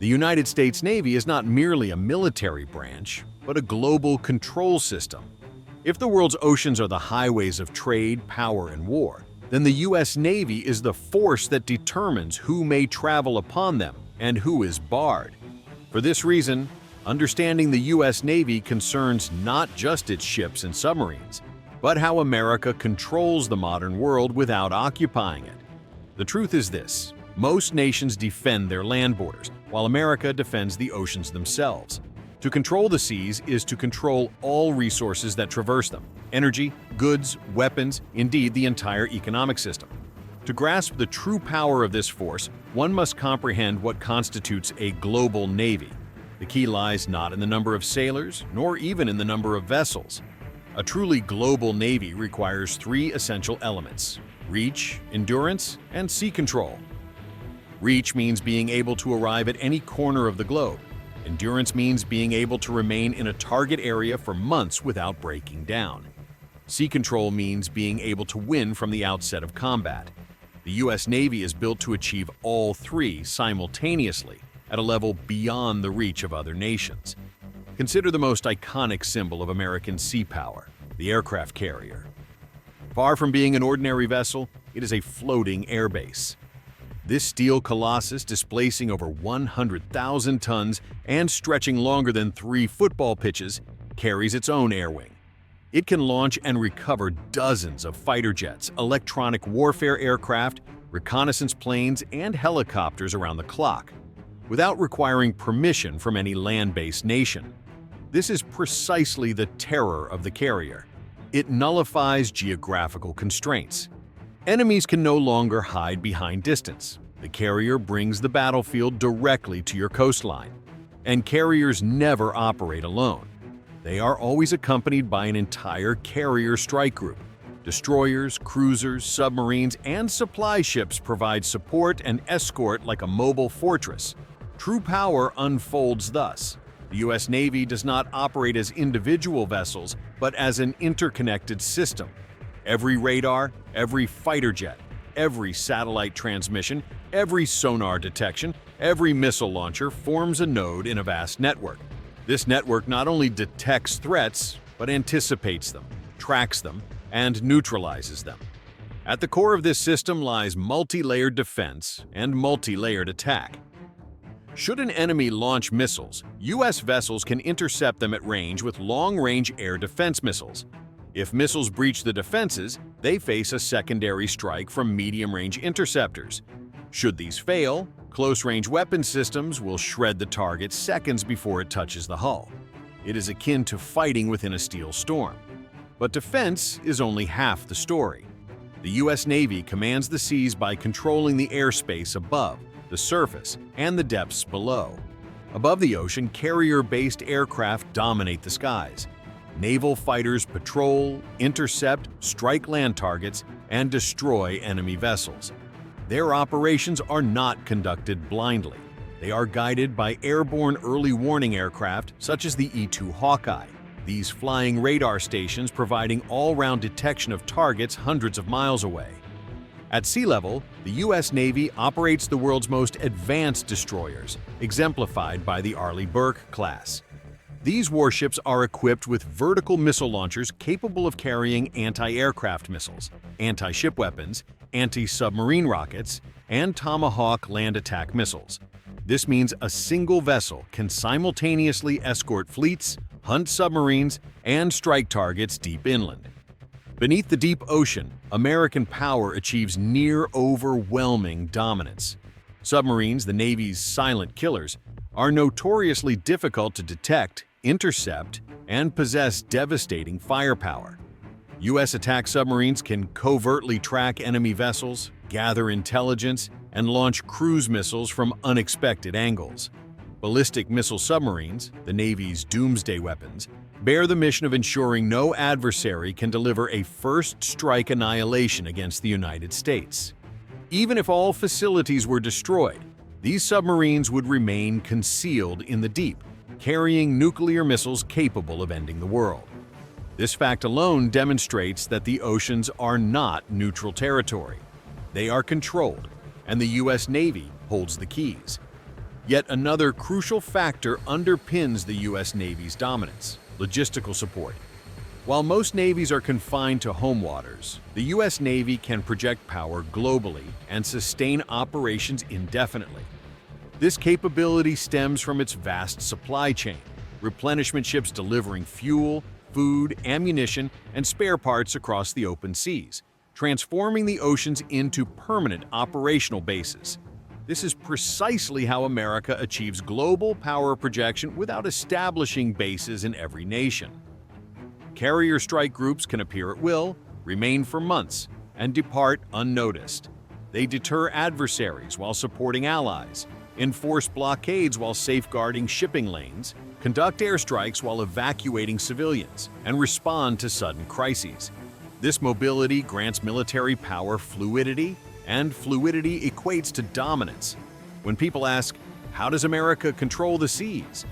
The United States Navy is not merely a military branch, but a global control system. If the world's oceans are the highways of trade, power, and war, then the U.S. Navy is the force that determines who may travel upon them and who is barred. For this reason, understanding the U.S. Navy concerns not just its ships and submarines, but how America controls the modern world without occupying it. The truth is this: most nations defend their land borders, while America defends the oceans themselves. To control the seas is to control all resources that traverse them: energy, goods, weapons, indeed the entire economic system. To grasp the true power of this force, one must comprehend what constitutes a global navy. The key lies not in the number of sailors, nor even in the number of vessels. A truly global navy requires three essential elements: reach, endurance, and sea control. Reach means being able to arrive at any corner of the globe. Endurance means being able to remain in a target area for months without breaking down. Sea control means being able to win from the outset of combat. The U.S. Navy is built to achieve all three simultaneously at a level beyond the reach of other nations. Consider the most iconic symbol of American sea power, the aircraft carrier. Far from being an ordinary vessel, it is a floating airbase. This steel colossus, displacing over 100,000 tons and stretching longer than 3 football pitches, carries its own air wing. It can launch and recover dozens of fighter jets, electronic warfare aircraft, reconnaissance planes, and helicopters around the clock, without requiring permission from any land-based nation. This is precisely the terror of the carrier. It nullifies geographical constraints. Enemies can no longer hide behind distance. The carrier brings the battlefield directly to your coastline. And carriers never operate alone. They are always accompanied by an entire carrier strike group. Destroyers, cruisers, submarines, and supply ships provide support and escort like a mobile fortress. True power unfolds thus. The U.S. Navy does not operate as individual vessels, but as an interconnected system. Every radar, every fighter jet, every satellite transmission, every sonar detection, every missile launcher forms a node in a vast network. This network not only detects threats, but anticipates them, tracks them, and neutralizes them. At the core of this system lies multi-layered defense and multi-layered attack. Should an enemy launch missiles, U.S. vessels can intercept them at range with long-range air defense missiles. If missiles breach the defenses, they face a secondary strike from medium-range interceptors. Should these fail, close-range weapon systems will shred the target seconds before it touches the hull. It is akin to fighting within a steel storm. But defense is only half the story. The U.S. Navy commands the seas by controlling the airspace above, the surface, and the depths below. Above the ocean, carrier-based aircraft dominate the skies. Naval fighters patrol, intercept, strike land targets, and destroy enemy vessels. Their operations are not conducted blindly. They are guided by airborne early warning aircraft such as the E-2 Hawkeye, these flying radar stations providing all-round detection of targets hundreds of miles away. At sea level, the U.S. Navy operates the world's most advanced destroyers, exemplified by the Arleigh Burke class. These warships are equipped with vertical missile launchers capable of carrying anti-aircraft missiles, anti-ship weapons, anti-submarine rockets, and Tomahawk land attack missiles. This means a single vessel can simultaneously escort fleets, hunt submarines, and strike targets deep inland. Beneath the deep ocean, American power achieves near overwhelming dominance. Submarines, the Navy's silent killers, are notoriously difficult to detect, intercept, and possess devastating firepower. U.S. attack submarines can covertly track enemy vessels, gather intelligence, and launch cruise missiles from unexpected angles. Ballistic missile submarines, the Navy's doomsday weapons, bear the mission of ensuring no adversary can deliver a first-strike annihilation against the United States. Even if all facilities were destroyed, these submarines would remain concealed in the deep, carrying nuclear missiles capable of ending the world. This fact alone demonstrates that the oceans are not neutral territory. They are controlled, and the U.S. Navy holds the keys. Yet another crucial factor underpins the U.S. Navy's dominance: logistical support. While most navies are confined to home waters, the U.S. Navy can project power globally and sustain operations indefinitely. This capability stems from its vast supply chain, replenishment ships delivering fuel, food, ammunition, and spare parts across the open seas, transforming the oceans into permanent operational bases. This is precisely how America achieves global power projection without establishing bases in every nation. Carrier strike groups can appear at will, remain for months, and depart unnoticed. They deter adversaries while supporting allies, enforce blockades while safeguarding shipping lanes, conduct airstrikes while evacuating civilians, and respond to sudden crises. This mobility grants military power fluidity, and fluidity equates to dominance. When people ask, how does America control the seas?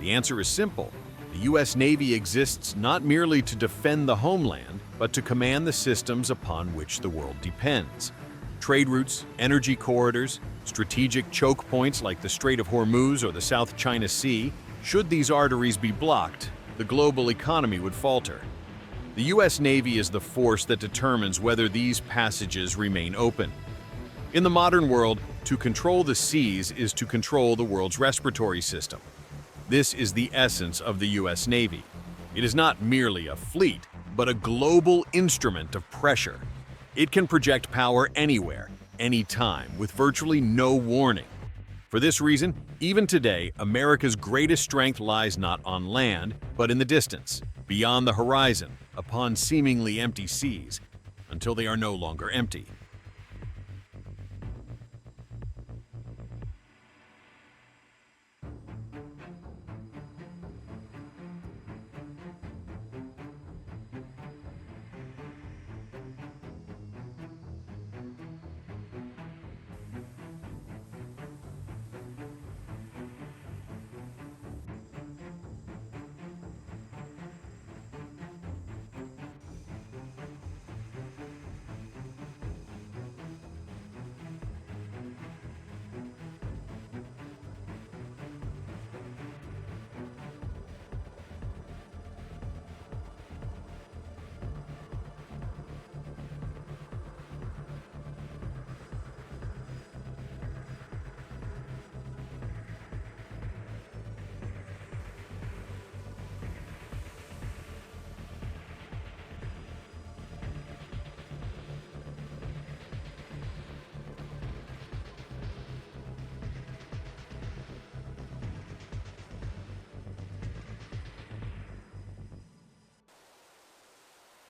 The answer is simple. The U.S. Navy exists not merely to defend the homeland, but to command the systems upon which the world depends. Trade routes, energy corridors, strategic choke points like the Strait of Hormuz or the South China Sea. Should these arteries be blocked, the global economy would falter. The U.S. Navy is the force that determines whether these passages remain open. In the modern world, to control the seas is to control the world's respiratory system. This is the essence of the U.S. Navy. It is not merely a fleet, but a global instrument of pressure. It can project power anywhere, anytime, with virtually no warning. For this reason, even today, America's greatest strength lies not on land, but in the distance, beyond the horizon, upon seemingly empty seas, until they are no longer empty.